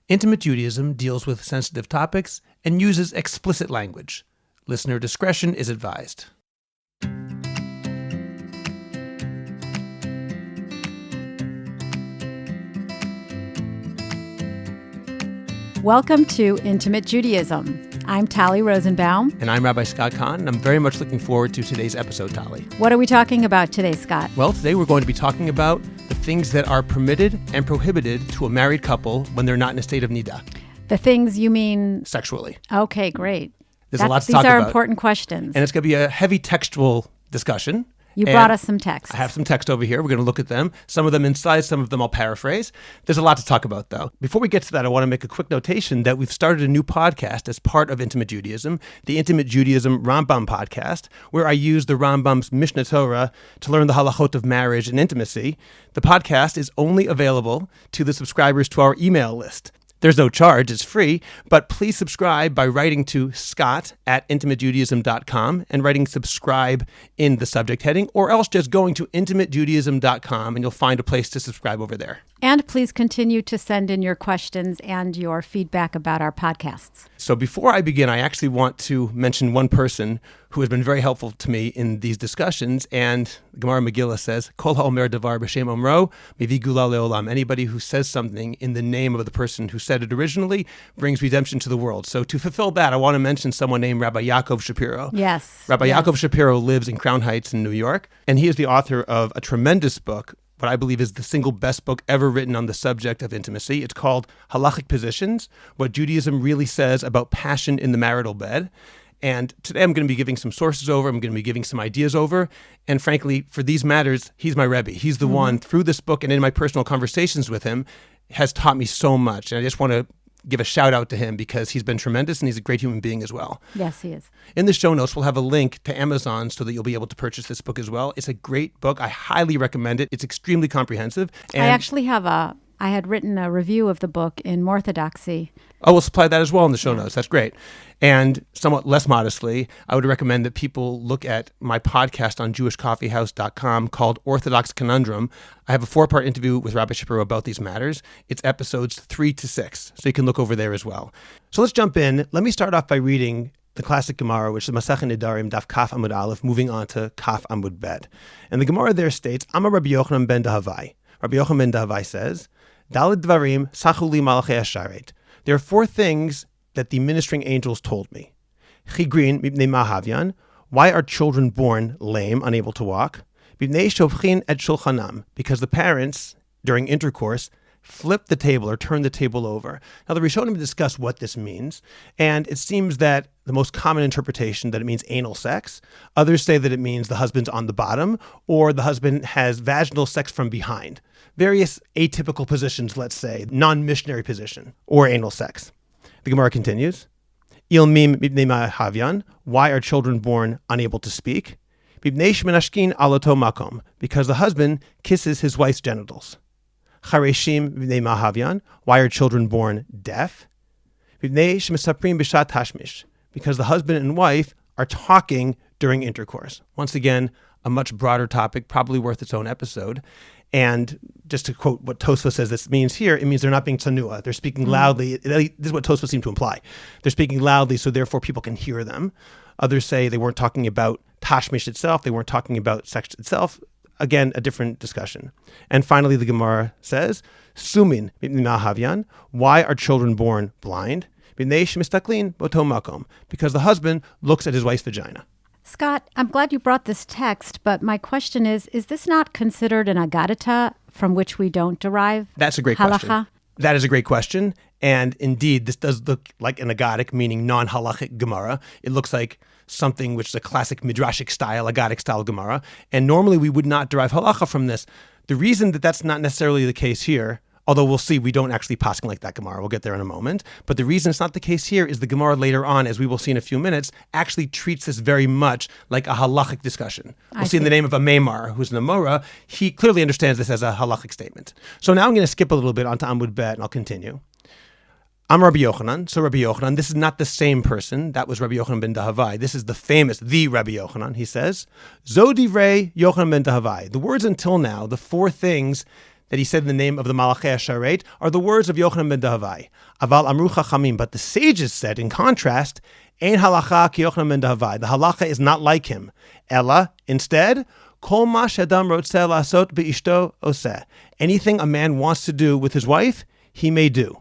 Intimate Judaism deals with sensitive topics and uses explicit language. Listener discretion is advised. Welcome to Intimate Judaism. I'm Talli Rosenbaum. And I'm Rabbi Kahn, and I'm very much looking forward to today's episode, Talli. What are we talking about today, Scott? Well, today we're going to be talking about the things that are permitted and prohibited to a married couple when they're not in a state of nida. The things you mean? Sexually. Okay, great. There's a lot to talk about. These are important questions. And it's going to be a heavy textual discussion. You brought us some text. I have some text over here. We're going to look at them. Some of them inside, some of them I'll paraphrase. There's a lot to talk about, though. Before we get to that, I want to make a quick notation that we've started a new podcast as part of Intimate Judaism, the Intimate Judaism Rambam podcast, where I use the Rambam's Mishnah Torah to learn the halachot of marriage and intimacy. The podcast is only available to the subscribers to our email list. There's no charge, it's free, but please subscribe by writing to scott@intimatejudaism.com and writing subscribe in the subject heading, or else just going to intimatejudaism.com and you'll find a place to subscribe over there. And please continue to send in your questions and your feedback about our podcasts. So before I begin, I actually want to mention one person who has been very helpful to me in these discussions. And Gemara Megillah says, Kol ha'omer davar b'shem omro, mevi gula leolam. Anybody who says something in the name of the person who said it originally brings redemption to the world. So to fulfill that, I want to mention someone named Rabbi Yaakov Shapiro. Yes. Rabbi Yaakov Shapiro lives in Crown Heights in New York, and he is the author of a tremendous book, what I believe is the single best book ever written on the subject of intimacy. It's called Halachic Positions, What Judaism Really Says About Passion in the Marital Bed. And today I'm going to be giving some sources over, I'm going to be giving some ideas over, and frankly, for these matters, he's my Rabbi. He's the one, through this book and in my personal conversations with him, has taught me so much. And I just want to give a shout out to him because he's been tremendous and he's a great human being as well. Yes, he is. In the show notes, we'll have a link to Amazon so that you'll be able to purchase this book as well. It's a great book. I highly recommend it. It's extremely comprehensive. And I actually I had written a review of the book in Orthodoxy. Oh, we'll supply that as well in the show notes. That's great. And somewhat less modestly, I would recommend that people look at my podcast on jewishcoffeehouse.com called Orthodox Conundrum. I have a 4-part interview with Rabbi Shapiro about these matters. It's episodes 3 to 6, so you can look over there as well. So let's jump in. Let me start off by reading the classic Gemara, which is Masechet Nedarim, Daf Kaf Amud Aleph, moving on to Kaf Amud Bet. And the Gemara there states, Amar Rabbi Yochanan ben Dahavai. Rabbi Yochanan ben Dahavai says, Daled Dvarim Sachuli Malachei Asharet. There are 4 things that the ministering angels told me. Chigrin mipnei mahavyan. Why are children born lame, unable to walk? Mipnei shovchin et shulchanam. Because the parents, during intercourse, flip the table or turn the table over. Now, the Rishonim discuss what this means, and it seems that the most common interpretation that it means anal sex. Others say that it means the husband's on the bottom, or the husband has vaginal sex from behind. Various atypical positions, let's say, non-missionary position, or anal sex. The Gemara continues, Ilmim mibnei mahavyan. Why are children born unable to speak? Mibnei shmenashkin aloto makom. Because the husband kisses his wife's genitals. Chareshim mibnei mahavyan. Why are children born deaf? Mibnei shmesaprim b'shat hashmish. Because the husband and wife are talking during intercourse. Once again, a much broader topic, probably worth its own episode. And just to quote what Tosfos says this means here, it means they're not being tsanua. They're speaking loudly. This is what Tosfos seem to imply. They're speaking loudly, so therefore people can hear them. Others say they weren't talking about tashmish itself. They weren't talking about sex itself. Again, a different discussion. And finally, the Gemara says, Sumin mipnei mahavyan. Why are children born blind? Mipnei shemistaklin boto makom. Because the husband looks at his wife's vagina. Scott, I'm glad you brought this text, but my question is this not considered an agadita from which we don't derive That's a great halacha? Question. That is a great question. And indeed, this does look like an agadic, meaning non-halachic Gemara. It looks like something which is a classic midrashic style, agadic style Gemara. And normally we would not derive halacha from this. The reason that that's not necessarily the case here, although we'll see we don't actually paskin like that Gemara. We'll get there in a moment. But the reason it's not the case here is the Gemara later on, as we will see in a few minutes, actually treats this very much like a halachic discussion. We'll see in the name of a Maimar, who's an Amora. He clearly understands this as a halachic statement. So now I'm going to skip a little bit onto Amud Bet, and I'll continue. I'm Rabbi Yochanan. So Rabbi Yochanan, this is not the same person. That was Rabbi Yochanan ben Dahavai. This is the Rabbi Yochanan. He says, Zo divrei Yochanan ben Dahavai. The words until now, the 4 things that he said in the name of the Malachei Hasharet are the words of Yochanan ben Dahavai. Aval amru chachamim, but the sages said, in contrast, ein halacha ki Yochanan ben Dahavai. The halacha is not like him. Ella, instead, kol ma sh'adam rotzeh lasot be'ishto oseh. Anything a man wants to do with his wife, he may do.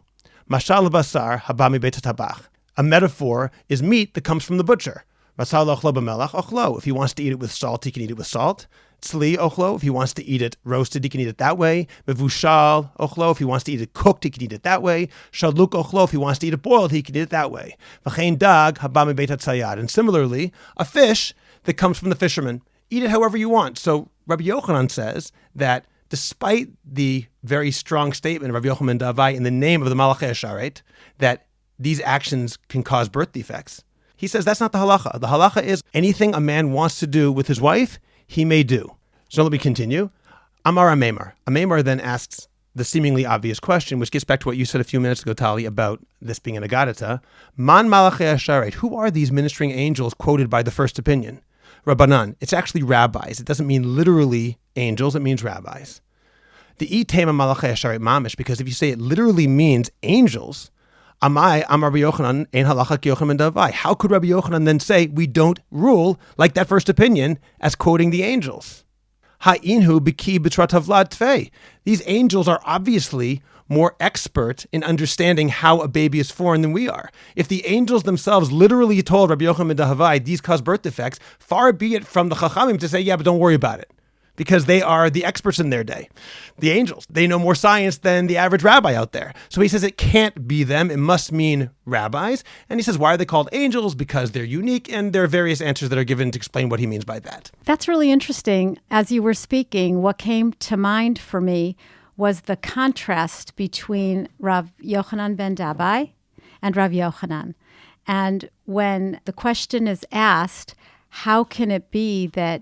Mashal basar haba mi beit hatabach. A metaphor is meat that comes from the butcher. Basar lo ochlo b'melach ochlo. If he wants to eat it with salt, he can eat it with salt. Tzli ochlo, if he wants to eat it roasted, he can eat it that way. Mevushal ochlo, if he wants to eat it cooked, he can eat it that way. Shaluk ochlo, if he wants to eat it boiled, he can eat it that way. V'chein dag haba mi beit hatzayad. And similarly, a fish that comes from the fisherman, eat it however you want. So Rabbi Yochanan says that despite the very strong statement of Rabbi Yochanan ben Dahavai in the name of the Malachei Hasharet, that these actions can cause birth defects, he says that's not the halacha. The halacha is anything a man wants to do with his wife, he may do. So let me continue. Amar Amemar. Amemar then asks the seemingly obvious question, which gets back to what you said a few minutes ago, Talli, about this being an agadata. Man Malachei Hasharet. Who are these ministering angels quoted by the first opinion? Rabbanan. It's actually rabbis. It doesn't mean literally angels. It means rabbis. The itema Malachei Hasharet mamish, because if you say it literally means angels, Amai Amar Rabbi Yochanan ein halacha ki Yochanan ben Dahavai. How could Rabbi Yochanan then say we don't rule like that first opinion as quoting the angels? Ha'inhu b'ki b'trat havlad tvei. These angels are obviously more expert in understanding how a baby is formed than we are. If the angels themselves literally told Rabbi Yochanan ben Dahavai these cause birth defects, far be it from the Chachamim to say, yeah, but don't worry about it, because they are the experts in their day. The angels, they know more science than the average rabbi out there. So he says it can't be them. It must mean rabbis. And he says, why are they called angels? Because they're unique, and there are various answers that are given to explain what he means by that. That's really interesting. As you were speaking, what came to mind for me was the contrast between Rav Yochanan ben Dahavai and Rav Yochanan. And when the question is asked, how can it be that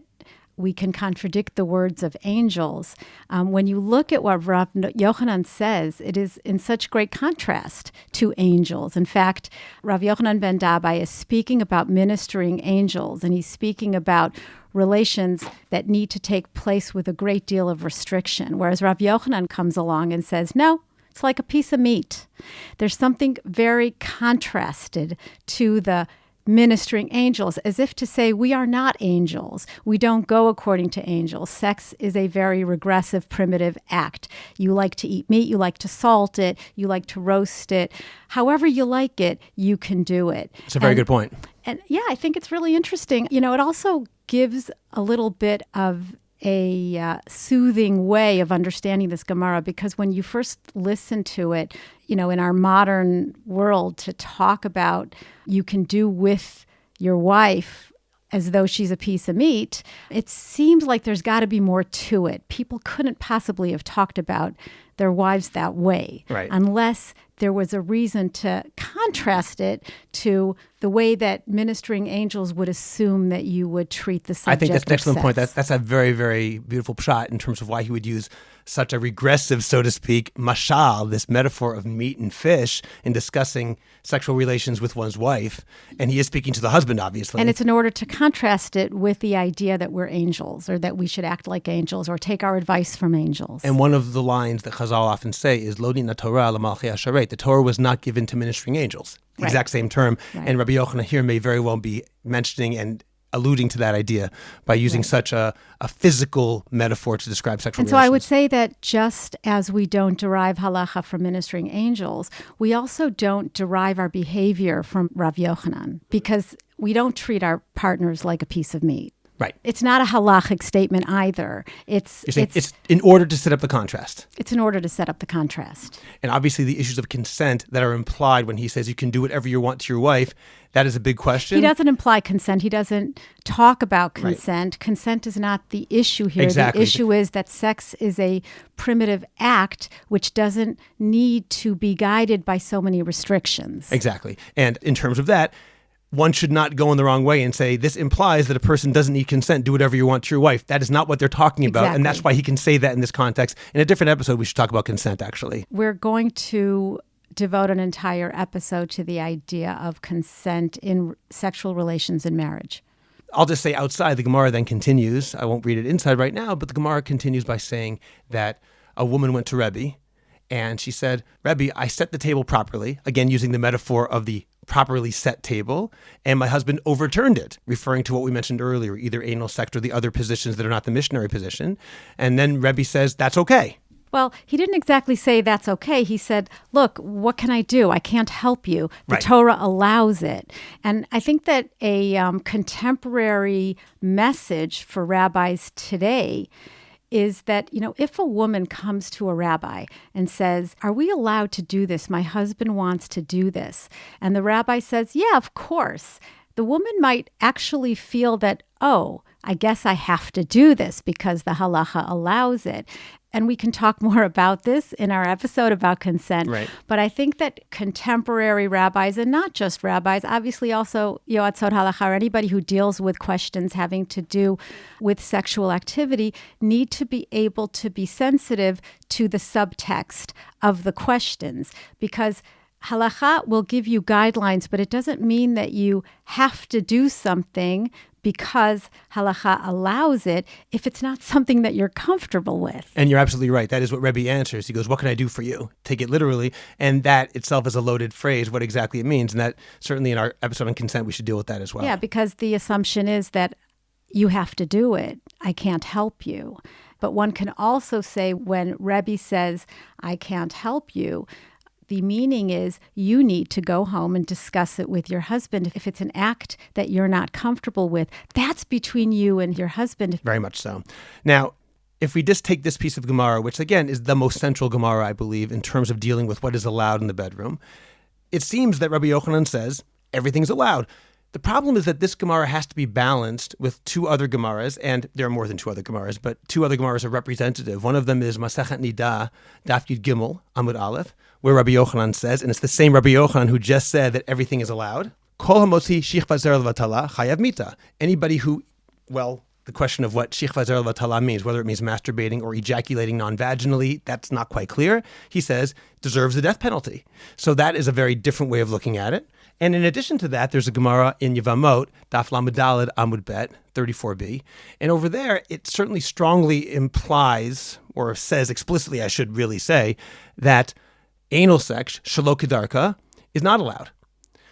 we can contradict the words of angels? When you look at what Rav Yochanan says, it is in such great contrast to angels. In fact, Rav Yochanan ben Dahavai is speaking about ministering angels, and he's speaking about relations that need to take place with a great deal of restriction, whereas Rav Yochanan comes along and says, no, it's like a piece of meat. There's something very contrasted to the ministering angels, as if to say, we are not angels. We don't go according to angels. Sex is a very regressive, primitive act. You like to eat meat, you like to salt it, you like to roast it. However you like it, you can do it. It's a very good point. And yeah, I think it's really interesting. You know, it also gives a little bit of a soothing way of understanding this Gemara, because when you first listen to it, you know, in our modern world, to talk about you can do with your wife as though she's a piece of meat, it seems like there's got to be more to it. People couldn't possibly have talked about their wives that way, right, unless there was a reason to contrast it to the way that ministering angels would assume that you would treat the subject. I think that's an excellent point. Sex. That's a very, very beautiful shot in terms of why he would use such a regressive, so to speak, mashal, this metaphor of meat and fish, in discussing sexual relations with one's wife. And he is speaking to the husband, obviously. And it's in order to contrast it with the idea that we're angels, or that we should act like angels, or take our advice from angels. And one of the lines that Chazal often say is, Lo nina Torah l'malchei hasharet. The Torah was not given to ministering angels. Right. Exact same term. Right. And Rabbi Yochanan here may very well be mentioning and alluding to that idea by using such a physical metaphor to describe sexual relations. And so I would say that just as we don't derive halacha from ministering angels, we also don't derive our behavior from Rav Yochanan, because we don't treat our partners like a piece of meat. Right. It's not a halachic statement either. It's in order to set up the contrast. It's in order to set up the contrast. And obviously the issues of consent that are implied when he says you can do whatever you want to your wife, that is a big question. He doesn't imply consent. He doesn't talk about consent. Right. Consent is not the issue here. Exactly. The issue is that sex is a primitive act which doesn't need to be guided by so many restrictions. Exactly. And in terms of that, one should not go in the wrong way and say, this implies that a person doesn't need consent, do whatever you want to your wife. That is not what they're talking about. Exactly. And that's why he can say that in this context. In a different episode, we should talk about consent, actually. We're going to devote an entire episode to the idea of consent in sexual relations in marriage. I'll just say outside, the Gemara then continues. I won't read it inside right now, but the Gemara continues by saying that a woman went to Rebbe and she said, Rebbe, I set the table properly, again, using the metaphor of the properly set table, and my husband overturned it, referring to what we mentioned earlier, either anal sex or the other positions that are not the missionary position. And then Rebbe says, that's okay. Well, he didn't exactly say that's okay. He said, look, what can I do? I can't help you. The Right. Torah allows it. And I think that a contemporary message for rabbis today is that, if a woman comes to a rabbi and says, are we allowed to do this? My husband wants to do this. And the rabbi says, yeah, of course. The woman might actually feel that, oh, I guess I have to do this because the halacha allows it. And we can talk more about this in our episode about consent. Right. But I think that contemporary rabbis, and not just rabbis, obviously also yoatzot halacha, or anybody who deals with questions having to do with sexual activity, need to be able to be sensitive to the subtext of the questions, because halakha will give you guidelines, but it doesn't mean that you have to do something because halakha allows it if it's not something that you're comfortable with. And you're absolutely right. That is what Rebbe answers. He goes, what can I do for you? Take it literally. And that itself is a loaded phrase, what exactly it means. And that certainly in our episode on consent, we should deal with that as well. Yeah, because the assumption is that you have to do it. I can't help you. But one can also say when Rebbe says, I can't help you, the meaning is you need to go home and discuss it with your husband. If it's an act that you're not comfortable with, that's between you and your husband. Very much so. Now, if we just take this piece of Gemara, which again is the most central Gemara, I believe, in terms of dealing with what is allowed in the bedroom, it seems that Rabbi Yochanan says everything's allowed. The problem is that this Gemara has to be balanced with two other Gemaras, and there are more than two other Gemaras, but two other Gemaras are representative. One of them is Masechet Nida, Daf Yud Gimel, Amud Aleph, where Rabbi Yochanan says, and it's the same Rabbi Yochanan who just said that everything is allowed, Kol hamotzi shichva zer levatala chayav mita. Anybody who, well, the question of what shichva zer levatala means, whether it means masturbating or ejaculating non-vaginally, that's not quite clear. He says, deserves the death penalty. So that is a very different way of looking at it. And in addition to that, there's a Gemara in Yevamot, Daf Lamed Daled Amud Bet, 34b. And over there, it certainly strongly implies, or says explicitly, I should really say, that anal sex, shelo kedarka, is not allowed.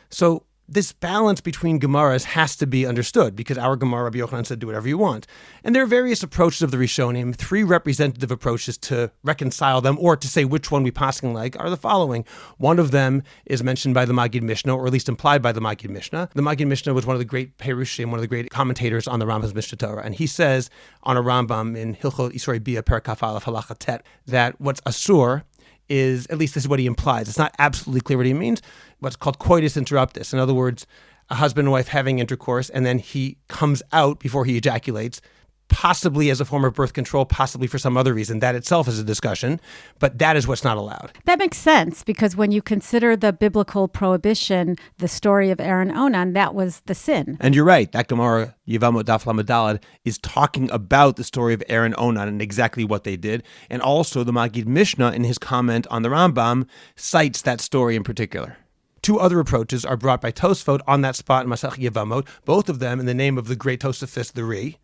So this balance between Gemaras has to be understood, because our Gemara, Rabbi Yochanan said, do whatever you want. And there are various approaches of the Rishonim. Three representative approaches to reconcile them, or to say which one we passing like, are the following. One of them is mentioned by the Maggid Mishnah, or at least implied by the Maggid Mishnah. The Maggid Mishnah was one of the great Perushim, one of the great commentators on the Rambam's Mishnah Torah. And he says on a Rambam in Hilchot Isrei Bia Perek Kaf Aleph Halacha Tet that what's asur is, at least this is what he implies. It's not absolutely clear what he means. What's called coitus interruptus. In other words, a husband and wife having intercourse, and then he comes out before he ejaculates, possibly as a form of birth control, possibly for some other reason. That itself is a discussion, but that is what's not allowed. That makes sense, because when you consider the biblical prohibition, the story of Aaron Onan, that was the sin. And you're right. That Gemara, Yevamot Daf Lamed Daled, is talking about the story of Aaron Onan and exactly what they did. And also the Maggid Mishnah, in his comment on the Rambam, cites that story in particular. Two other approaches are brought by Tosfot on that spot in Masechet Yevamot, both of them in the name of the great Tosafist, the Ri.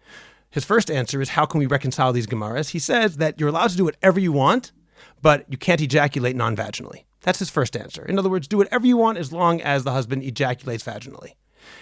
His first answer is, how can we reconcile these Gemaras? He says that you're allowed to do whatever you want, but you can't ejaculate non-vaginally. That's his first answer. In other words, do whatever you want as long as the husband ejaculates vaginally.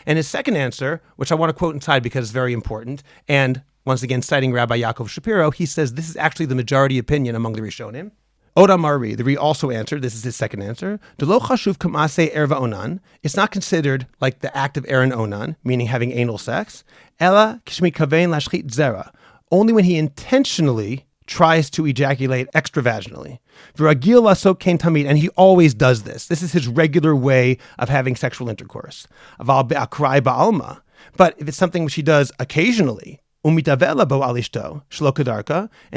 And his second answer, which I want to quote inside because it's very important, and once again citing Rabbi Yaakov Shapiro, he says this is actually the majority opinion among the Rishonim. Oda Mari, the Ri also answered, this is his second answer, Delo chashuv k'maaseh erva onan, it's not considered like the act of Aaron Onan, meaning having anal sex, ela kishmi kavein lashchit zera, only when he intentionally tries to ejaculate extravaginally. V'ragil lasok kein tamid, and he always does this. This is his regular way of having sexual intercourse. Aval be'akrai ba'alma, but if it's something which he does occasionally, and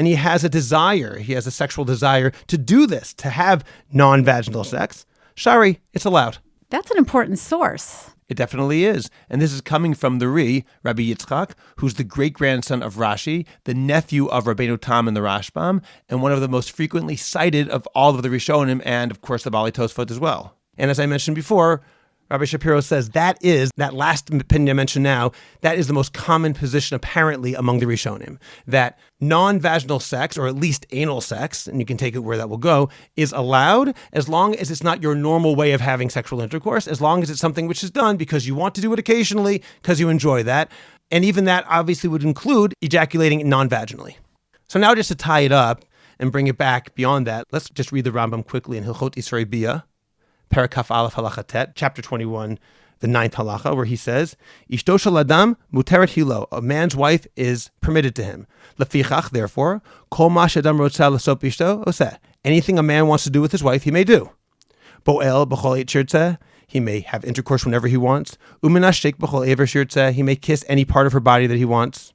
he has a desire, he has a sexual desire to do this, to have non-vaginal sex, shari, it's allowed. That's an important source. It definitely is. And this is coming from the Ri, Rabbi Yitzchak, who's the great-grandson of Rashi, the nephew of Rabbeinu Tam and the Rashbam, and one of the most frequently cited of all of the Rishonim, and of course the Bali Tosfot as well. And as I mentioned before, Rabbi Shapiro says that last opinion I mentioned now, that is the most common position apparently among the Rishonim, that non-vaginal sex, or at least anal sex, and you can take it where that will go, is allowed as long as it's not your normal way of having sexual intercourse, as long as it's something which is done because you want to do it occasionally, because you enjoy that. And even that obviously would include ejaculating non-vaginally. So now just to tie it up and bring it back beyond that, let's just read the Rambam quickly in Hilchot Isrei Bia, Parakaf Aleph Halacha Tet, chapter 21, the 9th halacha, where he says, Ishto shel Adam muteret hilo, a man's wife is permitted to him. Lefichach, therefore, kol ma she'adam rotzeh l'sot b'ishto oseh. Anything a man wants to do with his wife, he may do. Bo'el b'chol eit shirtzeh, he may have intercourse whenever he wants. U'menashek b'chol ever shirtzeh, he may kiss any part of her body that he wants.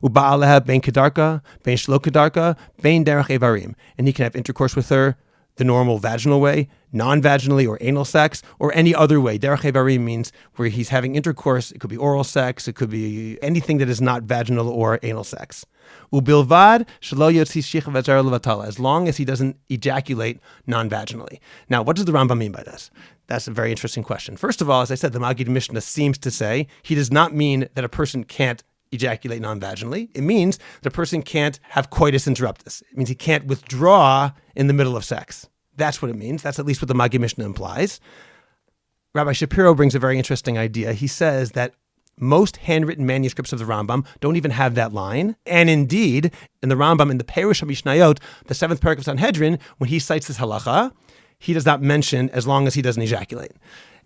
U'ba'al leha bein kedarka, bein shlo kedarka, bein derech evarim, and he can have intercourse with her the normal vaginal way, non-vaginally or anal sex, or any other way. Derech evarim means where he's having intercourse. It could be oral sex. It could be anything that is not vaginal or anal sex. Ubilvad shelo yotzi shicha v'zera levatala, as long as he doesn't ejaculate non-vaginally. Now, what does the Rambam mean by this? That's a very interesting question. First of all, as I said, the Maggid Mishnah seems to say he does not mean that a person can't ejaculate non-vaginally. It means that a person can't have coitus interruptus. It means he can't withdraw in the middle of sex. That's what it means. That's at least what the Maggid Mishnah implies. Rabbi Shapiro brings a very interesting idea. He says that most handwritten manuscripts of the Rambam don't even have that line. And indeed, in the Rambam, in the Perush HaMishnayot, the 7th parak of Sanhedrin, when he cites this halacha, he does not mention as long as he doesn't ejaculate.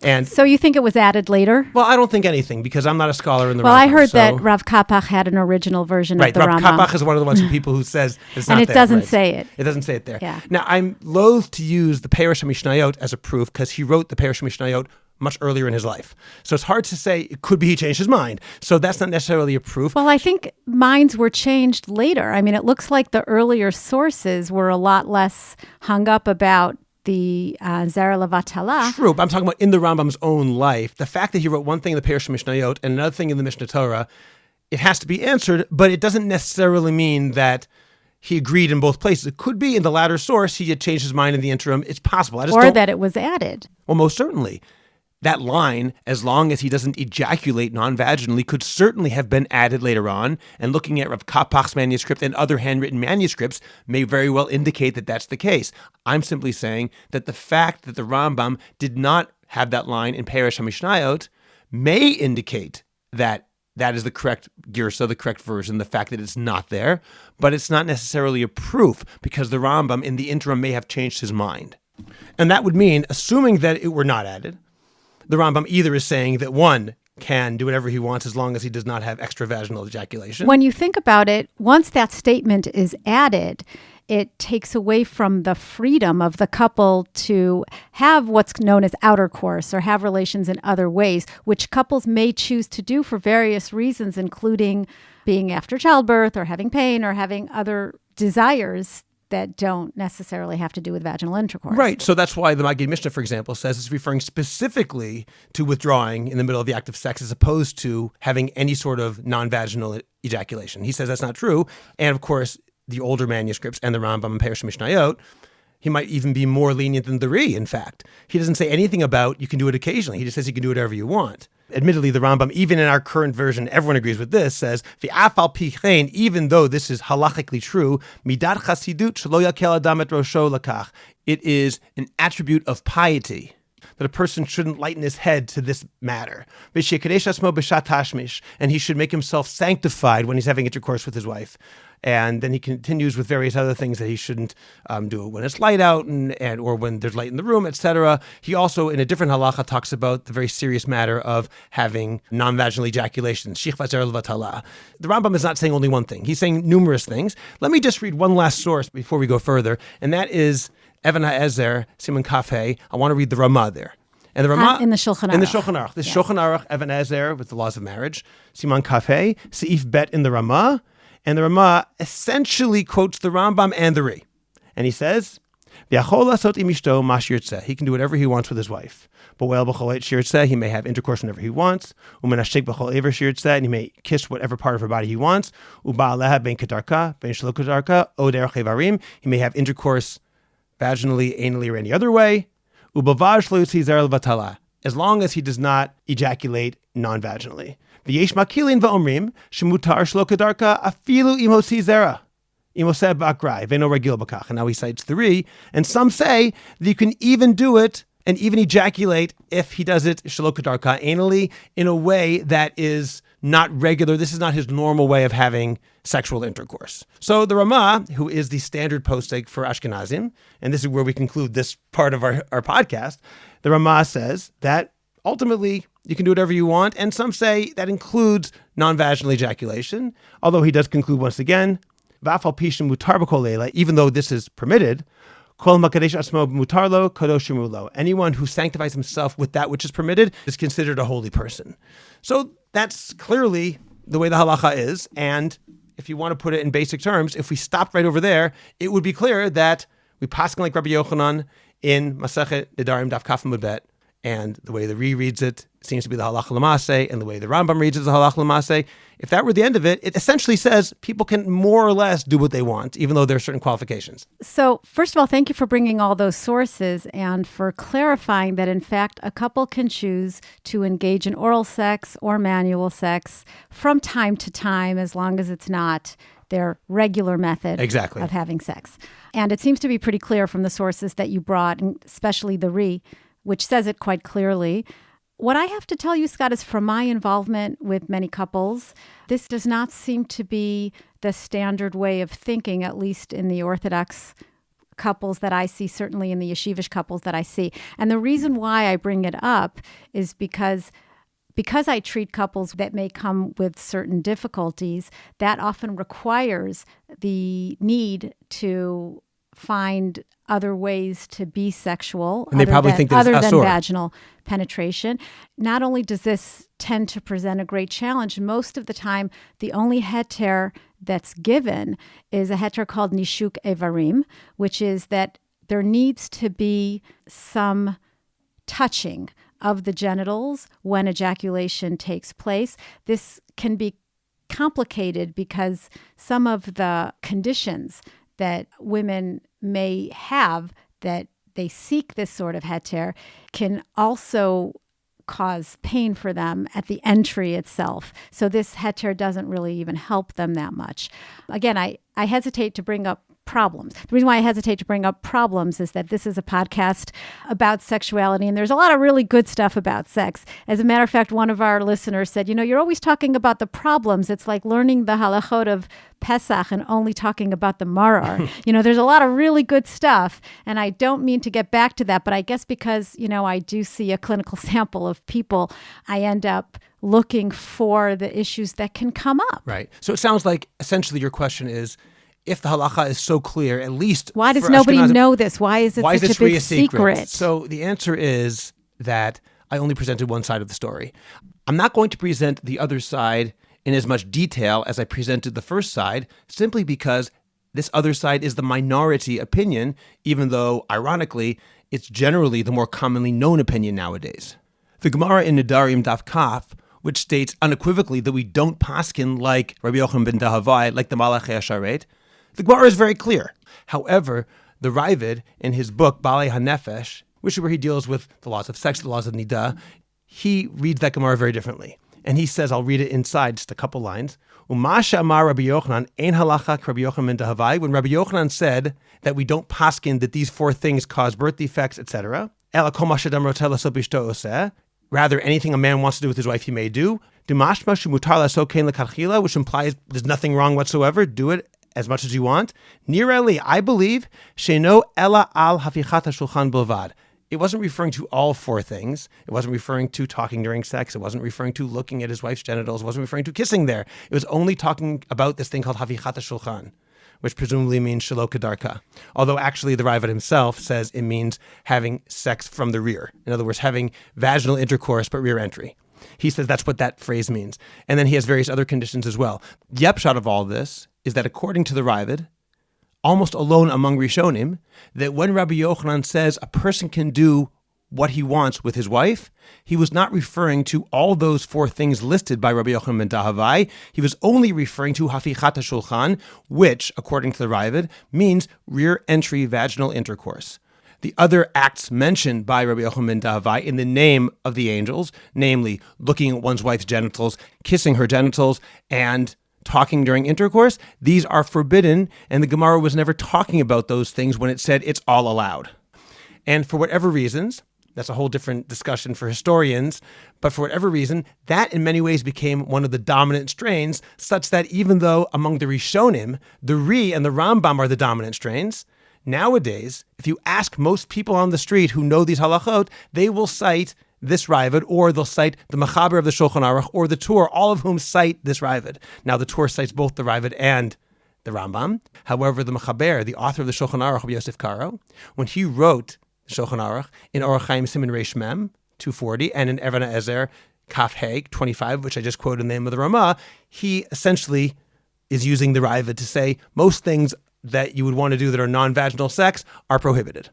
And so you think it was added later? Well, I don't think anything, because I'm not a scholar in the Rambam. Well, I heard that Rav Kapach had an original version of the Rav Rambam. Kapach is one of the ones people who says it's not there. And it doesn't right. say it. It doesn't say it there. Yeah. Now, I'm loath to use the Perush HaMishnayot as a proof, because he wrote the Perush HaMishnayot much earlier in his life. So it's hard to say. It could be he changed his mind. So that's not necessarily a proof. Well, I think minds were changed later. I mean, it looks like the earlier sources were a lot less hung up about the Zera Levatala. True, but I'm talking about in the Rambam's own life. The fact that he wrote one thing in the Perush HaMishnayot and another thing in the Mishnah Torah, it has to be answered, but it doesn't necessarily mean that he agreed in both places. It could be in the latter source he had changed his mind in the interim. It's possible. Or that it was added. Well, most certainly. That line, as long as he doesn't ejaculate non-vaginally, could certainly have been added later on. And looking at Rav Kapach's manuscript and other handwritten manuscripts may very well indicate that that's the case. I'm simply saying that the fact that the Rambam did not have that line in Perush HaMishnayot may indicate that that is the correct girsa, the correct version, the fact that it's not there. But it's not necessarily a proof, because the Rambam in the interim may have changed his mind. And that would mean, assuming that it were not added, the Rambam either is saying that one can do whatever he wants as long as he does not have extravaginal ejaculation. When you think about it, once that statement is added, it takes away from the freedom of the couple to have what's known as outer course or have relations in other ways, which couples may choose to do for various reasons, including being after childbirth or having pain or having other desires that don't necessarily have to do with vaginal intercourse. Right. So that's why the Maggid Mishnah, for example, says it's referring specifically to withdrawing in the middle of the act of sex as opposed to having any sort of non-vaginal ejaculation. He says that's not true. And of course, the older manuscripts and the Rambam and Perush HaMishnayot, he might even be more lenient than the Ri, in fact. He doesn't say anything about you can do it occasionally. He just says you can do whatever you want. Admittedly, the Rambam, even in our current version, everyone agrees with this, says, V'afal pichein, even though this is halachically true, midat chasidut shelo yakel adam et rosho lakach. It is an attribute of piety that a person shouldn't lighten his head to this matter. And he should make himself sanctified when he's having intercourse with his wife. And then he continues with various other things that he shouldn't do when it's light out or when there's light in the room, etc. He also, in a different halacha, talks about the very serious matter of having non-vaginal ejaculation. The Rambam is not saying only one thing. He's saying numerous things. Let me just read one last source before we go further, and that is Even HaEzer, Siman Kafeh. I want to read the Ramah there. And the Ramah in the Shulchan Aruch. In the Shulchan Aruch. The Shulchan Aruch, Even HaEzer, with the laws of marriage. Siman Kafeh, Seif Bet in the Ramah. And the Ramah essentially quotes the Rambam and the Ri. And he says, he can do whatever he wants with his wife. He may have intercourse whenever he wants. And he may kiss whatever part of her body he wants. He may have intercourse vaginally, anally, or any other way. as long as he does not ejaculate non-vaginally. V'yesh makilin v'omrim shemutar shlo kedarka afilu imo zera. And now he cites 3. And some say that you can even do it and even ejaculate if he does it shelo kedarka, anally, in a way that is not regular. This is not his normal way of having sexual intercourse. So the Ramah, who is the standard posek for Ashkenazim, and this is where we conclude this part of our podcast, the Ramah says that ultimately you can do whatever you want. And some say that includes non-vaginal ejaculation, although he does conclude once again, even though this is permitted, anyone who sanctifies himself with that which is permitted is considered a holy person. So that's clearly the way the halacha is. And if you want to put it in basic terms, if we stopped right over there, it would be clear that we paskin like Rabbi Yochanan in Masechet Nedarim Daf Kaf Amud Bet, and the way the Ri reads it seems to be the halacha l'maseh, and the way the Rambam reads it is the halacha l'maseh. If that were the end of it, it essentially says people can more or less do what they want, even though there are certain qualifications. So, first of all, thank you for bringing all those sources and for clarifying that, in fact, a couple can choose to engage in oral sex or manual sex from time to time, as long as it's not their regular method of having sex. And it seems to be pretty clear from the sources that you brought, and especially the Ri, which says it quite clearly. What I have to tell you, Scott, is from my involvement with many couples, this does not seem to be the standard way of thinking, at least in the Orthodox couples that I see, certainly in the yeshivish couples that I see. And the reason why I bring it up is because I treat couples that may come with certain difficulties, that often requires the need to find other ways to be sexual, and they probably think that other than vaginal penetration. Not only does this tend to present a great challenge, most of the time the only heter that's given is a heter called nishuk evarim, which is that there needs to be some touching of the genitals when ejaculation takes place. This can be complicated because some of the conditions that women may have that they seek this sort of heter can also cause pain for them at the entry itself. So this heter doesn't really even help them that much. Again, I hesitate to bring up problems. The reason why I hesitate to bring up problems is that this is a podcast about sexuality, and there's a lot of really good stuff about sex. As a matter of fact, one of our listeners said, you're always talking about the problems. It's like learning the halachot of Pesach and only talking about the maror. There's a lot of really good stuff, and I don't mean to get back to that, but I guess because, I do see a clinical sample of people, I end up looking for the issues that can come up. Right. So it sounds like essentially your question is, if the halacha is so clear, at least why does nobody know this? Why is it such a big secret? So the answer is that I only presented one side of the story. I'm not going to present the other side in as much detail as I presented the first side, simply because this other side is the minority opinion, even though, ironically, it's generally the more commonly known opinion nowadays. The Gemara in Nedarim Daf Kaf, which states unequivocally that we don't paskin like Rabbi Yochanan ben Dahavai, like the Malachei Hasharet, the Gemara is very clear. However, the Ravid, in his book, Balei HaNefesh, which is where he deals with the laws of sex, the laws of Nidah, he reads that Gemara very differently. And he says, I'll read it inside, just a couple lines. Umasha amar Rabbi Yochanan, ein halacha Rabbi Yochanan ben Dahavai. When Rabbi Yochanan said that we don't paskin that these 4 things cause birth defects, etc., ela kol ma she'adam roteh la'asot b'ishto oseh, rather anything a man wants to do with his wife he may do, dimashma shemutar la'asot kein l'katchila, which implies there's nothing wrong whatsoever, do it as much as you want. Nireli, I believe, she'no ela al hafichat hashulchan bilvad. It wasn't referring to all 4 things. It wasn't referring to talking during sex. It wasn't referring to looking at his wife's genitals. It wasn't referring to kissing there. It was only talking about this thing called hafichat hashulchan, which presumably means shelo kedarka. Although actually the Ravid himself says it means having sex from the rear. In other words, having vaginal intercourse but rear entry. He says that's what that phrase means. And then he has various other conditions as well. The upshot of all this is that according to the Ravid, almost alone among Rishonim, that when Rabbi Yochanan says a person can do what he wants with his wife, he was not referring to all those 4 things listed by Rabbi Yochanan ben Dahavai. He was only referring to hafichat hashulchan, which, according to the Ravid, means rear entry vaginal intercourse. The other acts mentioned by Rabbi Yochanan ben Davai in the name of the angels, namely looking at one's wife's genitals, kissing her genitals, and talking during intercourse, these are forbidden, and the Gemara was never talking about those things when it said it's all allowed. And for whatever reasons, that's a whole different discussion for historians, but for whatever reason, that in many ways became one of the dominant strains, such that even though among the Rishonim, the Ri and the Rambam are the dominant strains, nowadays, if you ask most people on the street who know these halachot, they will cite this Raavad, or they'll cite the Mechaber of the Shulchan Aruch, or the Tur, all of whom cite this Raavad. Now, the Tur cites both the Raavad and the Rambam. However, the Mechaber, the author of the Shulchan Aruch, Rabbi Yosef Karo, when he wrote the Shulchan Aruch in Orach Chaim Siman Reish Mem, 240, and in Even HaEzer, Kaf Hey, 25, which I just quoted in the name of the Ramah, he essentially is using the Raavad to say most things that you would want to do that are non-vaginal sex are prohibited.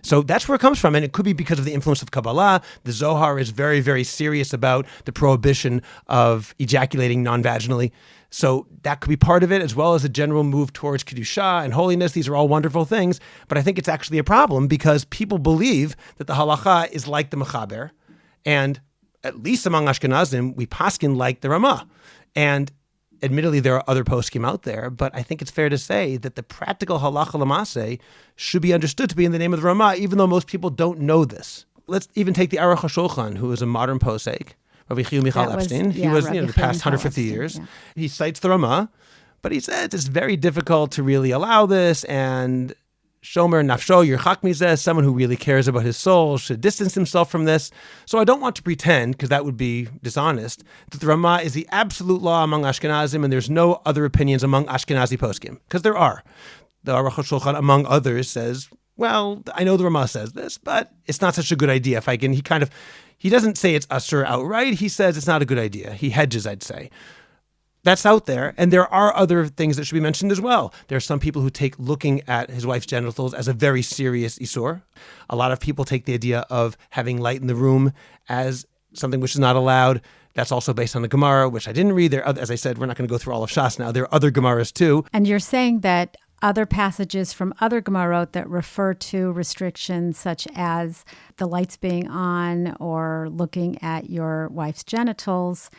So that's where it comes from, and it could be because of the influence of Kabbalah. The Zohar is very, very serious about the prohibition of ejaculating non-vaginally. So that could be part of it, as well as a general move towards Kedusha and holiness. These are all wonderful things, but I think it's actually a problem because people believe that the halacha is like the Mechaber, and at least among Ashkenazim, we paskin like the Ramah. And admittedly, there are other poskim out there, but I think it's fair to say that the practical halacha l'maseh should be understood to be in the name of the Ramah, even though most people don't know this. Let's even take the Aruch HaShulchan, who is a modern posek, Rabbi Chiyuv Michal Epstein. He was, the past 150 years. Yeah. He cites the Ramah, but he says it's very difficult to really allow this, and Shomer Nafsho Yerchak Mizeh, someone who really cares about his soul, should distance himself from this. So I don't want to pretend, because that would be dishonest, that the Ramah is the absolute law among Ashkenazim and there's no other opinions among Ashkenazi poskim, because there are. The Aruch HaShulchan, among others, says, well, I know the Ramah says this, but it's not such a good idea. If I can, he doesn't say it's asur outright. He says it's not a good idea. He hedges, I'd say. That's out there, and there are other things that should be mentioned as well. There are some people who take looking at his wife's genitals as a very serious isur. A lot of people take the idea of having light in the room as something which is not allowed. That's also based on the Gemara, which I didn't read. There, as I said, we're not going to go through all of Shas now. There are other Gemaras too. And you're saying that other passages from other Gemarot that refer to restrictions such as the lights being on or looking at your wife's genitals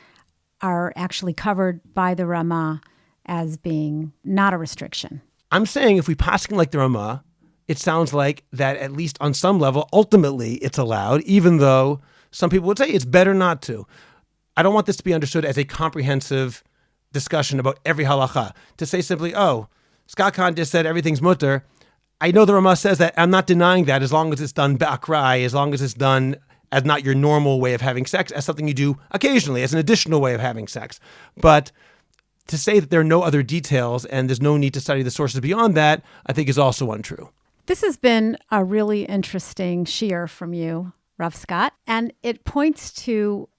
are actually covered by the Ramah as being not a restriction. I'm saying if we paskin like the Ramah, it sounds like that at least on some level, ultimately it's allowed, even though some people would say it's better not to. I don't want this to be understood as a comprehensive discussion about every halacha. To say simply, oh, Scott Kahn just said everything's mutter. I know the Ramah says that. I'm not denying that as long as it's done ba'akrai, as long as it's done as not your normal way of having sex, as something you do occasionally, as an additional way of having sex. But to say that there are no other details and there's no need to study the sources beyond that, I think is also untrue. This has been a really interesting shiur from you, Rav Scott, and it points to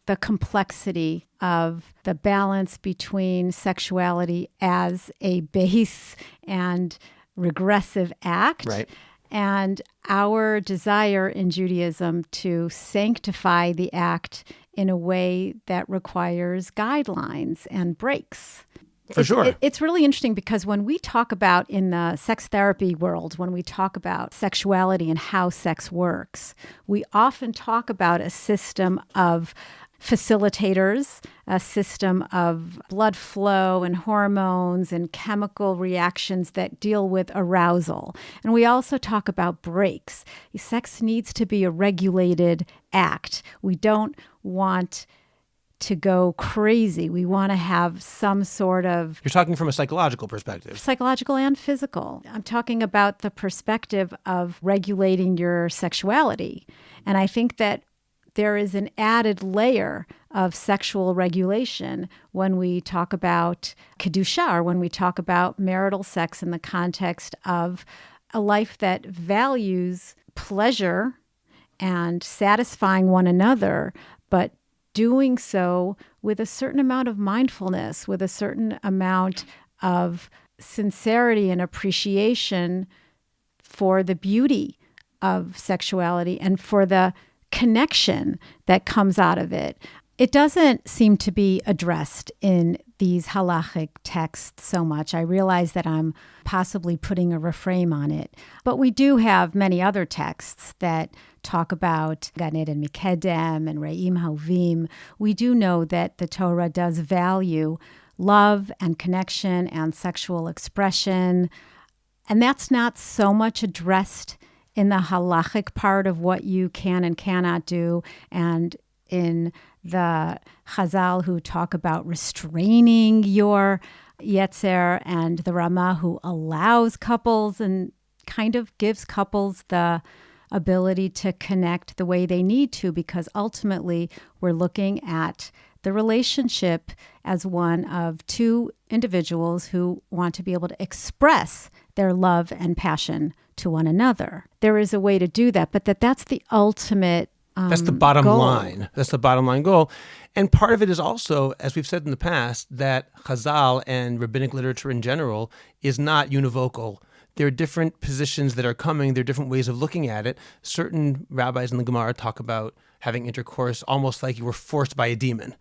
the complexity of the balance between sexuality as a base and regressive act. Right. And our desire in Judaism to sanctify the act in a way that requires guidelines and breaks. For sure. It's really interesting because when we talk about, in the sex therapy world, when we talk about sexuality and how sex works, we often talk about a system of facilitators, a system of blood flow and hormones and chemical reactions that deal with arousal. And we also talk about breaks. Sex needs to be a regulated act. We don't want to go crazy. We want to have some sort of... You're talking from a psychological perspective. Psychological and physical. I'm talking about the perspective of regulating your sexuality. And I think that there is an added layer of sexual regulation when we talk about Kedusha, or when we talk about marital sex in the context of a life that values pleasure and satisfying one another, but doing so with a certain amount of mindfulness, with a certain amount of sincerity and appreciation for the beauty of sexuality and for the connection that comes out of it. It doesn't seem to be addressed in these halachic texts so much. I realize that I'm possibly putting a reframe on it. But we do have many other texts that talk about Gan Eden Mikedem and Re'im Hovim. We do know that the Torah does value love and connection and sexual expression. And that's not so much addressed in the halachic part of what you can and cannot do, and in the Chazal who talk about restraining your Yetzer, and the Ramah who allows couples and kind of gives couples the ability to connect the way they need to, because ultimately we're looking at the relationship as one of two individuals who want to be able to express their love and passion to one another. There is a way to do that, but that's the ultimate that's the bottom goal. line. That's the bottom line goal. And part of it is also, as we've said in the past, that Chazal and rabbinic literature in general is not univocal. There are different positions that are coming. There are different ways of looking at it. Certain rabbis in the Gemara talk about having intercourse almost like you were forced by a demon.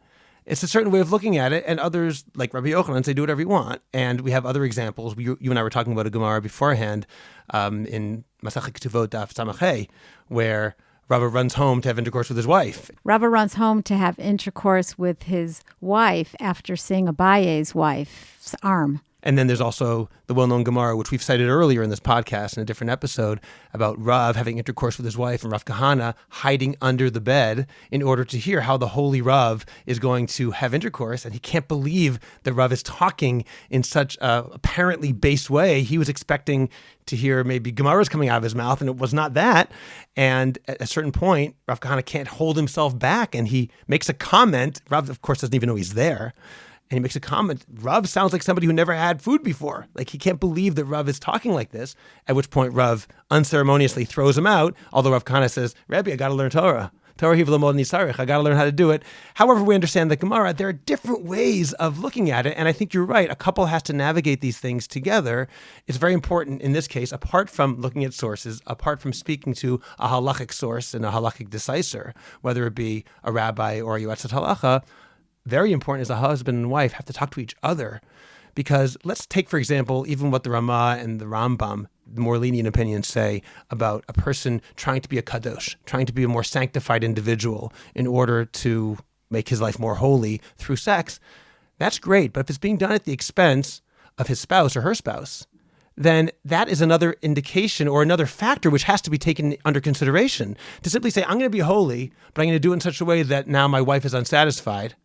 It's a certain way of looking at it, and others, like Rabbi Yochanan, say do whatever you want. And we have other examples. You and I were talking about a Gemara beforehand in Masachet Ketuvot Daf Samach Hey, where Rabbi runs home to have intercourse with his wife. Rabbi runs home to have intercourse with his wife after seeing Abaye's wife's arm. And then there's also the well-known Gemara, which we've cited earlier in this podcast in a different episode, about Rav having intercourse with his wife and Rav Kahana hiding under the bed in order to hear how the holy Rav is going to have intercourse. And he can't believe that Rav is talking in such a apparently base way. He was expecting to hear maybe Gemaras coming out of his mouth, and it was not that. And at a certain point, Rav Kahana can't hold himself back, and he makes a comment. Rav, of course, doesn't even know he's there. And he makes a comment, Rav sounds like somebody who never had food before. Like, he can't believe that Rav is talking like this, at which point Rav unceremoniously throws him out, although Rav Kahana says, Rabbi, I got to learn Torah. Torah hivlamod nisarich. I got to learn how to do it. However, we understand the Gemara, there are different ways of looking at it, and I think you're right. A couple has to navigate these things together. It's very important in this case, apart from looking at sources, apart from speaking to a halachic source and a halachic decisor, whether it be a rabbi or a yoetzet halacha, very important is a husband and wife have to talk to each other. Because let's take, for example, even what the Ramah and the Rambam, the more lenient opinions, say about a person trying to be a kadosh, trying to be a more sanctified individual in order to make his life more holy through sex. That's great, but if it's being done at the expense of his spouse or her spouse, then that is another indication or another factor which has to be taken under consideration. To simply say, I'm going to be holy, but I'm going to do it in such a way that now my wife is unsatisfied,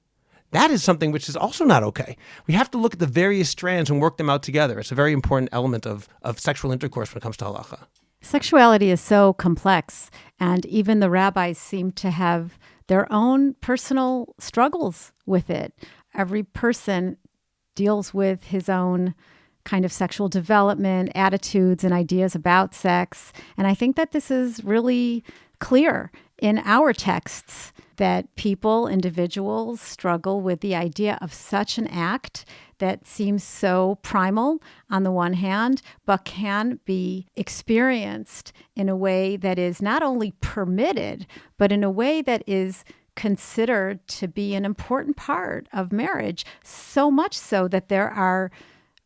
that is something which is also not okay. We have to look at the various strands and work them out together. It's a very important element of sexual intercourse when it comes to halacha. Sexuality is so complex, and even the rabbis seem to have their own personal struggles with it. Every person deals with his own kind of sexual development, attitudes, and ideas about sex. And I think that this is really clear in our texts, that people, individuals, struggle with the idea of such an act that seems so primal on the one hand, but can be experienced in a way that is not only permitted, but in a way that is considered to be an important part of marriage, so much so that there are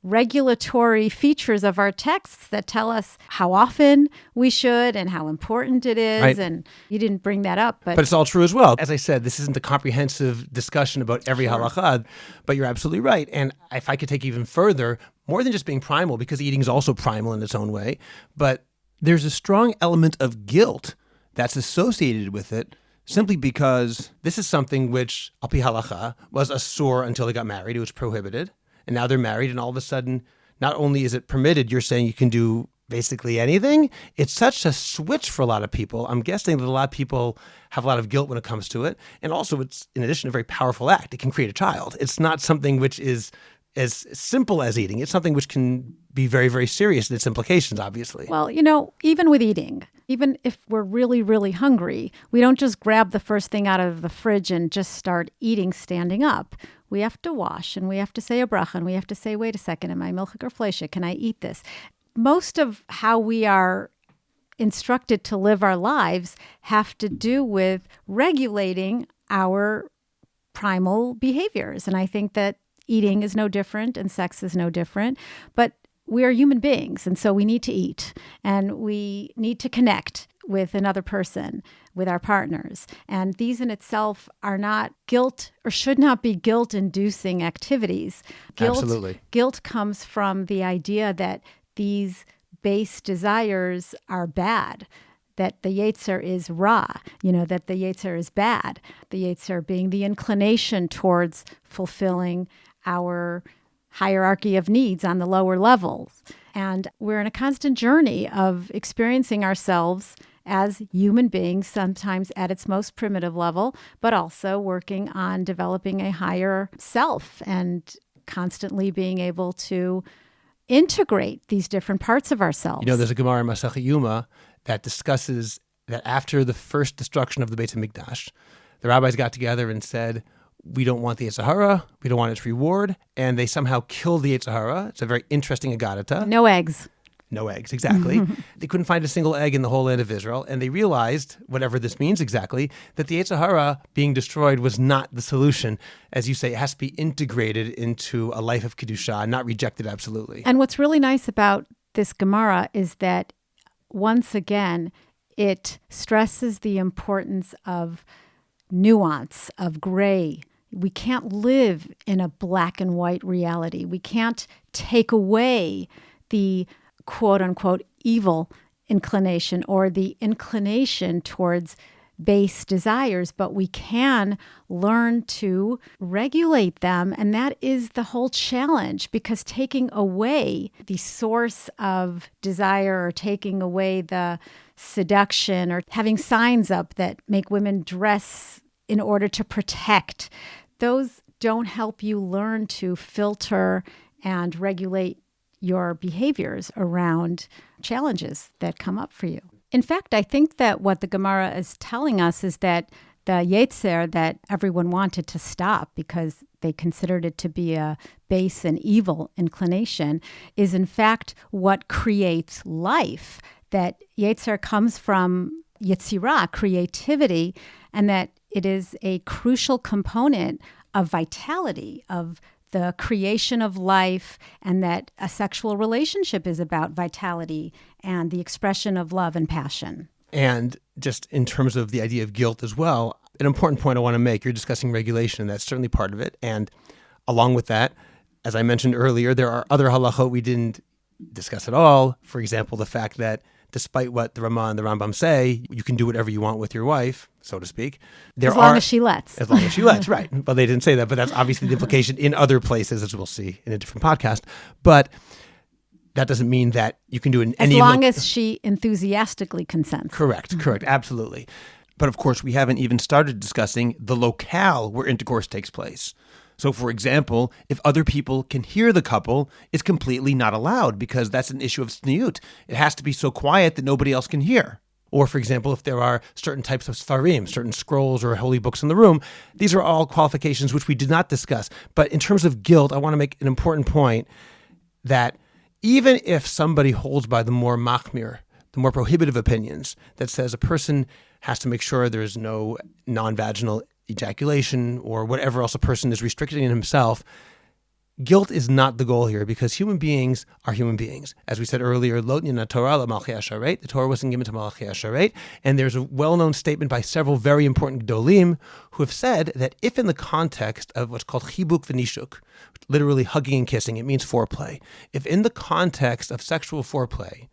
regulatory features of our texts that tell us how often we should and how important it is. Right. And you didn't bring that up. But it's all true as well. As I said, this isn't a comprehensive discussion about every halacha, but you're absolutely right. And if I could take even further, more than just being primal, because eating is also primal in its own way, but there's a strong element of guilt that's associated with it, simply because this is something which, al pi halacha, was asur until they got married. It was prohibited. And now they're married, and all of a sudden, not only is it permitted, you're saying you can do basically anything. It's such a switch for a lot of people. I'm guessing that a lot of people have a lot of guilt when it comes to it. And also, it's, in addition, a very powerful act. It can create a child. It's not something which is as simple as eating. It's something which can be very, very serious in its implications, obviously. Well, even with eating, even if we're really, really hungry, we don't just grab the first thing out of the fridge and just start eating standing up. We have to wash, and we have to say a bracha, and we have to say, wait a second, am I milchik or fleishik? Can I eat this? Most of how we are instructed to live our lives have to do with regulating our primal behaviors. And I think that eating is no different and sex is no different, but we are human beings, and so we need to eat, and we need to connect with another person, with our partners. And these in itself are not guilt or should not be guilt-inducing activities. Absolutely. Guilt comes from the idea that these base desires are bad, that the Yetzer is ra, that the Yetzer is bad. The Yetzer being the inclination towards fulfilling our hierarchy of needs on the lower levels. And we're in a constant journey of experiencing ourselves as human beings, sometimes at its most primitive level, but also working on developing a higher self and constantly being able to integrate these different parts of ourselves. There's a Gemara in Masechet Yuma that discusses that after the first destruction of the Beit HaMikdash, the rabbis got together and said, we don't want the Yetzer Hara, we don't want its reward, and they somehow killed the Yetzer Hara. It's a very interesting agadata. No eggs. No eggs, exactly. They couldn't find a single egg in the whole land of Israel, and they realized, whatever this means exactly, that the Yetzer Hara being destroyed was not the solution. As you say, it has to be integrated into a life of Kedusha, not rejected absolutely. And what's really nice about this Gemara is that, once again, it stresses the importance of nuance, of gray. We can't live in a black and white reality. We can't take away the quote unquote evil inclination or the inclination towards base desires, but we can learn to regulate them. And that is the whole challenge, because taking away the source of desire or taking away the seduction or having signs up that make women dress in order to protect, those don't help you learn to filter and regulate your behaviors around challenges that come up for you. In fact, I think that what the Gemara is telling us is that the Yetzer that everyone wanted to stop because they considered it to be a base and evil inclination is in fact what creates life. That Yetzer comes from Yetzirah, creativity, and that it is a crucial component of vitality, of the creation of life, and that a sexual relationship is about vitality and the expression of love and passion. And just in terms of the idea of guilt as well, an important point I want to make, you're discussing regulation, and that's certainly part of it. And along with that, as I mentioned earlier, there are other halachot we didn't discuss at all. For example, the fact that despite what the Ramah and the Rambam say, you can do whatever you want with your wife, so to speak. As long as she lets. As long as she lets, right. Well, they didn't say that, but that's obviously the implication in other places, as we'll see in a different podcast. But that doesn't mean that you can do it in any... As long as she enthusiastically consents. Correct, absolutely. But of course, we haven't even started discussing the locale where intercourse takes place. So, for example, if other people can hear the couple, it's completely not allowed because that's an issue of tzniut. It has to be so quiet that nobody else can hear. Or, for example, if there are certain types of sfarim, certain scrolls or holy books in the room, these are all qualifications which we did not discuss. But in terms of guilt, I want to make an important point that even if somebody holds by the more machmir, the more prohibitive opinions that says a person has to make sure there's no non-vaginal ejaculation or whatever else a person is restricting in himself, guilt is not the goal here because human beings are human beings. As we said earlier, Lo nina Torah l'malchei hasharet, the Torah wasn't given to malchei hasharet, and there's a well-known statement by several very important gedolim who have said that if in the context of what's called chibuk v'nishuk, literally hugging and kissing, it means foreplay. If in the context of sexual foreplay,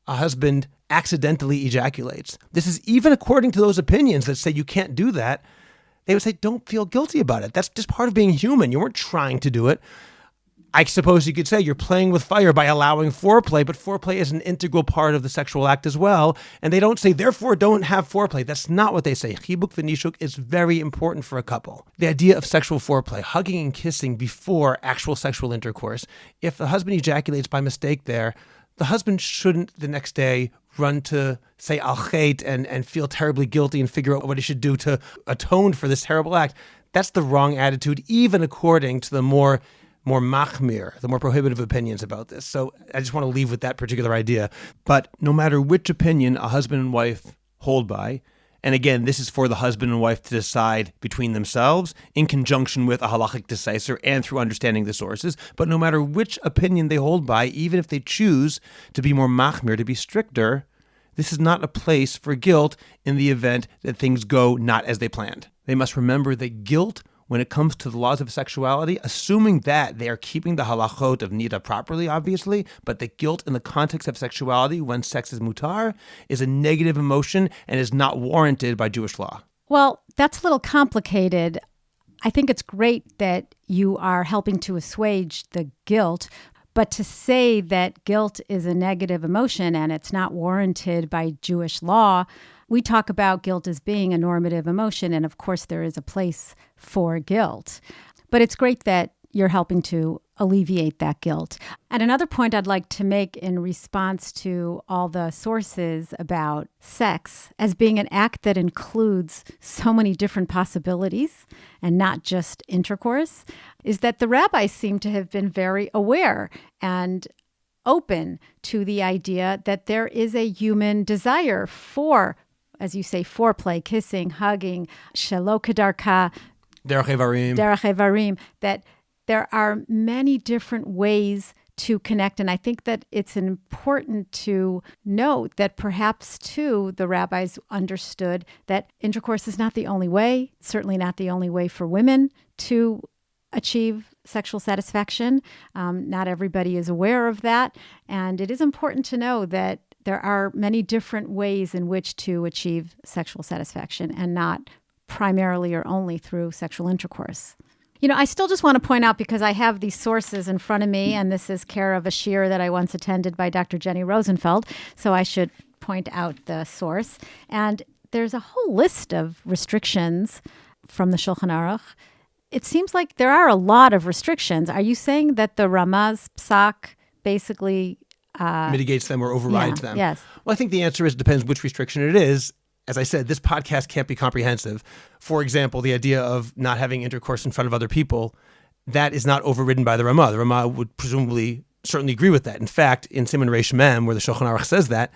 a husband accidentally ejaculates, this is even according to those opinions that say you can't do that, they would say, don't feel guilty about it. That's just part of being human. You weren't trying to do it. I suppose you could say you're playing with fire by allowing foreplay, but foreplay is an integral part of the sexual act as well. And they don't say, therefore, don't have foreplay. That's not what they say. Chibuk v'nishuk is very important for a couple. The idea of sexual foreplay, hugging and kissing before actual sexual intercourse. If the husband ejaculates by mistake there, the husband shouldn't the next day run to say al chet and feel terribly guilty and figure out what he should do to atone for this terrible act. That's the wrong attitude, even according to the more machmir, the more prohibitive opinions about this. So I just want to leave with that particular idea. But no matter which opinion a husband and wife hold by, And again, this is for the husband and wife to decide between themselves in conjunction with a halachic decisor and through understanding the sources. But no matter which opinion they hold by, even if they choose to be more machmir, to be stricter, this is not a place for guilt in the event that things go not as they planned. They must remember that guilt, when it comes to the laws of sexuality, assuming that they are keeping the halachot of nida properly, obviously, but the guilt in the context of sexuality when sex is mutar is a negative emotion and is not warranted by Jewish law. Well, that's a little complicated. I think it's great that you are helping to assuage the guilt, but to say that guilt is a negative emotion and it's not warranted by Jewish law, we talk about guilt as being a normative emotion, and of course there is a place for guilt. But it's great that you're helping to alleviate that guilt. And another point I'd like to make in response to all the sources about sex as being an act that includes so many different possibilities and not just intercourse is that the rabbis seem to have been very aware and open to the idea that there is a human desire for, as you say, foreplay, kissing, hugging, shelo kedarka, derech evarim, that there are many different ways to connect. And I think that it's important to note that perhaps, too, the rabbis understood that intercourse is not the only way, certainly not the only way for women to achieve sexual satisfaction. Not everybody is aware of that. And it is important to know that there are many different ways in which to achieve sexual satisfaction and not primarily or only through sexual intercourse. You know, I still just want to point out, because I have these sources in front of me, and this is care of a shiur that I once attended by Dr. Jenny Rosenfeld, so I should point out the source. And there's a whole list of restrictions from the Shulchan Aruch. It seems like there are a lot of restrictions. Are you saying that the Ramah's psak basically mitigates them or overrides them? Yes. Well, I think the answer is depends which restriction it is. As I said, this podcast can't be comprehensive. For example, the idea of not having intercourse in front of other people, that is not overridden by the Ramah. The Ramah would presumably certainly agree with that. In fact, in Siman Reish Mem, where the Shulchan Aruch says that,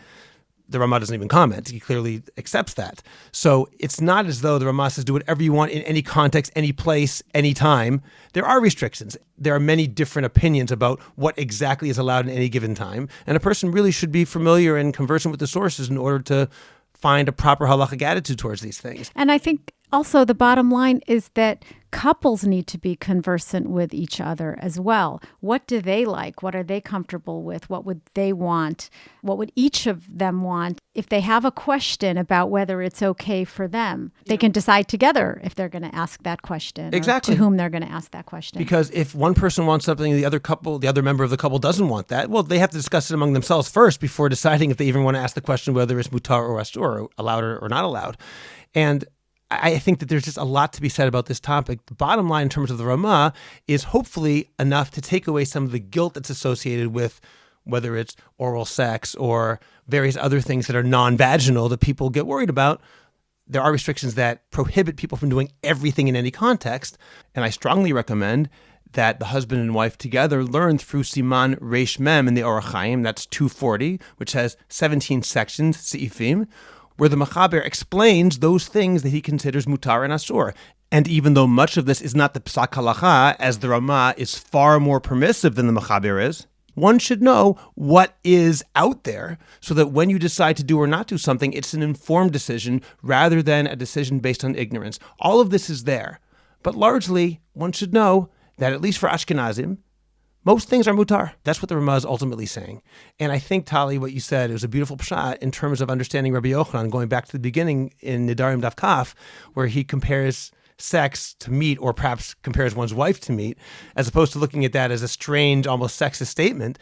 the Ramah doesn't even comment. He clearly accepts that. So it's not as though the Ramah says do whatever you want in any context, any place, any time. There are restrictions. There are many different opinions about what exactly is allowed in any given time. And a person really should be familiar and conversant with the sources in order to find a proper halachic attitude towards these things. And I think also the bottom line is that couples need to be conversant with each other as well. What do they like? What are they comfortable with? What would they want? What would each of them want? If they have a question about whether it's okay for them, they can decide together if they're going to ask that question. Exactly. Or to whom they're going to ask that question. Because if one person wants something and the other member of the couple doesn't want that, well, they have to discuss it among themselves first before deciding if they even want to ask the question whether it's mutar or asur, or allowed or not allowed. And I think that there's just a lot to be said about this topic. The bottom line in terms of the Ramah is hopefully enough to take away some of the guilt that's associated with whether it's oral sex or various other things that are non-vaginal that people get worried about. There are restrictions that prohibit people from doing everything in any context. And I strongly recommend that the husband and wife together learn through Siman Reish Mem in the Orach Chaim, that's 240, which has 17 sections, seifim, where the Mechaber explains those things that he considers mutar and asur. And even though much of this is not the psak halacha, as the Ramah is far more permissive than the Mechaber is, one should know what is out there so that when you decide to do or not do something, it's an informed decision rather than a decision based on ignorance. All of this is there. But largely, one should know that at least for Ashkenazim, most things are mutar. That's what the Ramah is ultimately saying. And I think, Talli, what you said is a beautiful pshat in terms of understanding Rabbi Yochanan, going back to the beginning in Nidarim Daf Kaf, where he compares sex to meat, or perhaps compares one's wife to meat, as opposed to looking at that as a strange, almost sexist statement,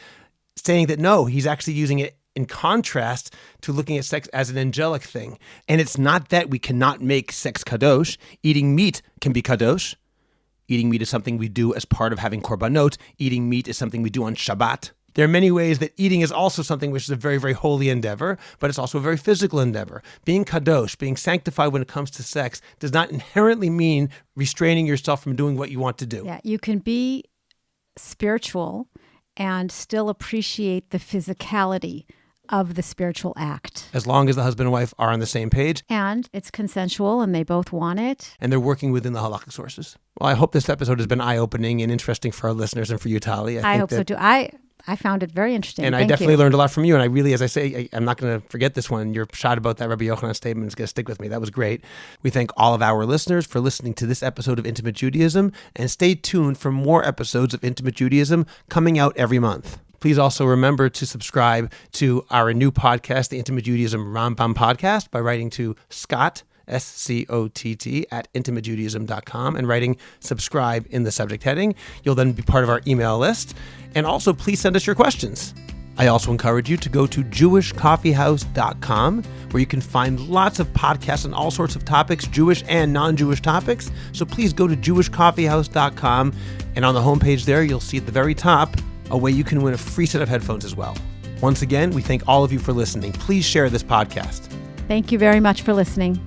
saying that no, he's actually using it in contrast to looking at sex as an angelic thing. And it's not that we cannot make sex kadosh. Eating meat can be kadosh. Eating meat is something we do as part of having korbanot. Eating meat is something we do on Shabbat. There are many ways that eating is also something which is a very, very holy endeavor, but it's also a very physical endeavor. Being kadosh, being sanctified when it comes to sex, does not inherently mean restraining yourself from doing what you want to do. Yeah, you can be spiritual and still appreciate the physicality of the spiritual act. As long as the husband and wife are on the same page. And it's consensual and they both want it. And they're working within the halakhic sources. Well, I hope this episode has been eye-opening and interesting for our listeners and for you, Talli. I hope so too. I found it very interesting. And Thank I definitely you. learned a lot from you. And I really, as I say, I'm not going to forget this one. Your shot about that Rabbi Yochanan statement is going to stick with me. That was great. We thank all of our listeners for listening to this episode of Intimate Judaism. And stay tuned for more episodes of Intimate Judaism coming out every month. Please also remember to subscribe to our new podcast, the Intimate Judaism Rambam Podcast, by writing to Scott, SCOTT, at intimatejudaism.com and writing subscribe in the subject heading. You'll then be part of our email list. And also, please send us your questions. I also encourage you to go to jewishcoffeehouse.com, where you can find lots of podcasts on all sorts of topics, Jewish and non-Jewish topics. So please go to jewishcoffeehouse.com, and on the homepage there, you'll see at the very top a way you can win a free set of headphones as well. Once again, we thank all of you for listening. Please share this podcast. Thank you very much for listening.